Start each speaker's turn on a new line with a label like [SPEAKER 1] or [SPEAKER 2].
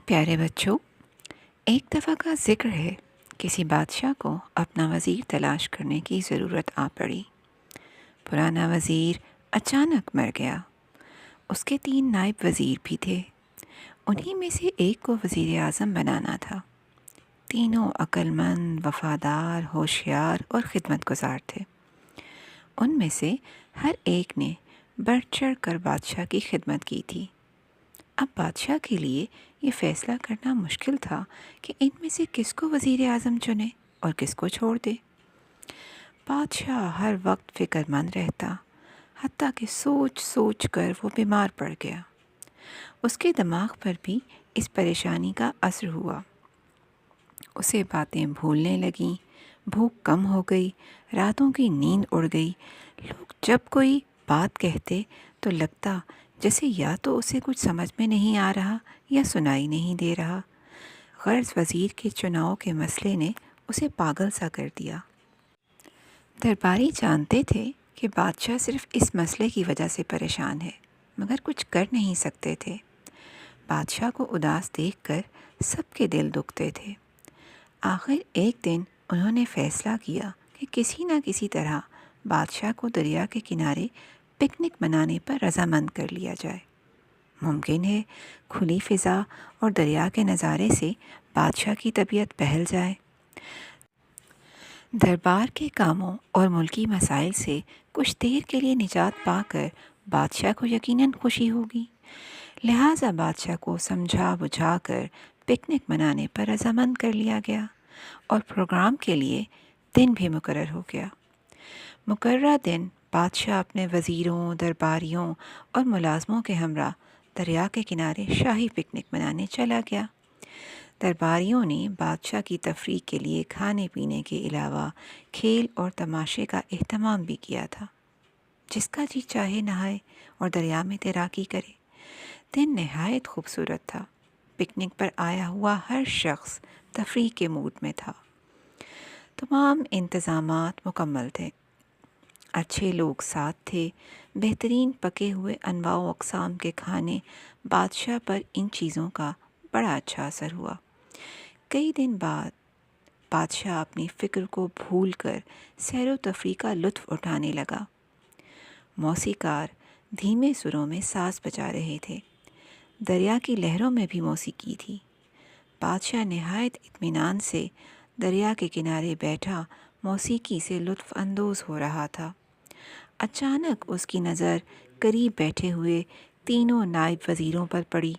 [SPEAKER 1] پیارے بچوں، ایک دفعہ کا ذکر ہے کسی بادشاہ کو اپنا وزیر تلاش کرنے کی ضرورت آ پڑی۔ پرانا وزیر اچانک مر گیا۔ اس کے 3 نائب وزیر بھی تھے، انہی میں سے ایک کو وزیر اعظم بنانا تھا۔ تینوں عقل مند، وفادار، ہوشیار اور خدمت گزار تھے۔ ان میں سے ہر ایک نے بڑھ چڑھ کر بادشاہ کی خدمت کی تھی۔ اب بادشاہ کے لیے یہ فیصلہ کرنا مشکل تھا کہ ان میں سے کس کو وزیر اعظم چنے اور کس کو چھوڑ دے۔ بادشاہ ہر وقت فکر مند رہتا، حتیٰ کہ سوچ سوچ کر وہ بیمار پڑ گیا۔ اس کے دماغ پر بھی اس پریشانی کا اثر ہوا۔ اسے باتیں بھولنے لگیں، بھوک کم ہو گئی، راتوں کی نیند اڑ گئی۔ لوگ جب کوئی بات کہتے تو لگتا جیسے یا تو اسے کچھ سمجھ میں نہیں آ رہا یا سنائی نہیں دے رہا۔ غرض وزیر کے چناؤ کے مسئلے نے اسے پاگل سا کر دیا۔ درباری جانتے تھے کہ بادشاہ صرف اس مسئلے کی وجہ سے پریشان ہے، مگر کچھ کر نہیں سکتے تھے۔ بادشاہ کو اداس دیکھ کر سب کے دل دکھتے تھے۔ آخر ایک دن انہوں نے فیصلہ کیا کہ کسی نہ کسی طرح بادشاہ کو دریا کے کنارے پکنک منانے پر رضامند کر لیا جائے۔ ممکن ہے کھلی فضا اور دریا کے نظارے سے بادشاہ کی طبیعت بہل جائے۔ دربار کے کاموں اور ملکی مسائل سے کچھ دیر کے لیے نجات پا کر بادشاہ کو یقیناً خوشی ہوگی۔ لہٰذا بادشاہ کو سمجھا بجھا کر پکنک منانے پر رضامند کر لیا گیا اور پروگرام کے لیے دن بھی مقرر ہو گیا۔ مقررہ دن بادشاہ اپنے وزیروں، درباریوں اور ملازموں کے ہمراہ دریا کے کنارے شاہی پکنک منانے چلا گیا۔ درباریوں نے بادشاہ کی تفریح کے لیے کھانے پینے کے علاوہ کھیل اور تماشے کا اہتمام بھی کیا تھا۔ جس کا جی چاہے نہائے اور دریا میں تیراکی کرے۔ دن نہایت خوبصورت تھا۔ پکنک پر آیا ہوا ہر شخص تفریح کے موڈ میں تھا۔ تمام انتظامات مکمل تھے۔ اچھے لوگ ساتھ تھے۔ بہترین پکے ہوئے انواع و اقسام کے کھانے۔ بادشاہ پر ان چیزوں کا بڑا اچھا اثر ہوا۔ کئی دن بعد بادشاہ اپنی فکر کو بھول کر سیر و تفریح کا لطف اٹھانے لگا۔ موسیقار دھیمے سروں میں ساز بجا رہے تھے۔ دریا کی لہروں میں بھی موسیقی تھی۔ بادشاہ نہایت اطمینان سے دریا کے کنارے بیٹھا موسیقی سے لطف اندوز ہو رہا تھا۔ اچانک اس کی نظر قریب بیٹھے ہوئے تینوں نائب وزیروں پر پڑی۔